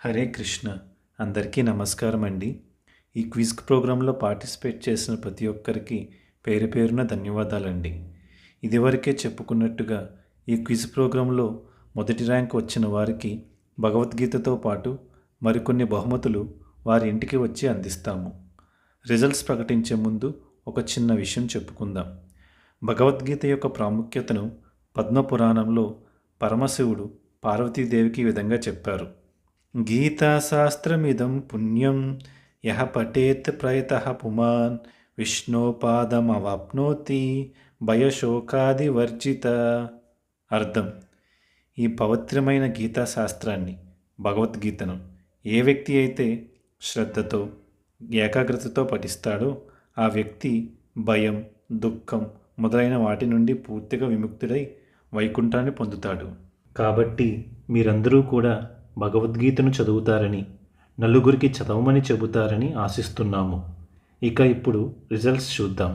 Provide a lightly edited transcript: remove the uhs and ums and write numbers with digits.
హరే కృష్ణ. అందరికీ నమస్కారం అండి. ఈ క్విజ్ ప్రోగ్రాంలో పార్టిసిపేట్ చేసిన ప్రతి ఒక్కరికి పేరు పేరున ధన్యవాదాలండి. ఇదివరకే చెప్పుకున్నట్టుగా ఈ క్విజ్ ప్రోగ్రాంలో మొదటి ర్యాంక్ వచ్చిన వారికి భగవద్గీతతో పాటు మరికొన్ని బహుమతులు వారి ఇంటికి వచ్చి అందిస్తాము. రిజల్ట్స్ ప్రకటించే ముందు ఒక చిన్న విషయం చెప్పుకుందాం. భగవద్గీత యొక్క ప్రాముఖ్యతను పద్మపురాణంలో పరమశివుడు పార్వతీదేవికి ఈ విధంగా చెప్పారు. గీతాశాస్త్రమిదం పుణ్యం యః పఠేత్ ప్రయతః పుమాన్ విష్ణోపాదమవాప్నోతి భయశోకాదివర్జిత. అర్థం: ఈ పవిత్రమైన గీతాశాస్త్రాన్ని, భగవద్గీతను ఏ వ్యక్తి అయితే శ్రద్ధతో ఏకాగ్రతతో పఠిస్తాడో ఆ వ్యక్తి భయం, దుఃఖం మొదలైన వాటి నుండి పూర్తిగా విముక్తుడై వైకుంఠాన్ని పొందుతాడు. కాబట్టి మీరందరూ కూడా భగవద్గీతను చదువుతారని, నలుగురికి చదవమని చెబుతారని ఆశిస్తున్నాము. ఇక ఇప్పుడు రిజల్ట్స్ చూద్దాం.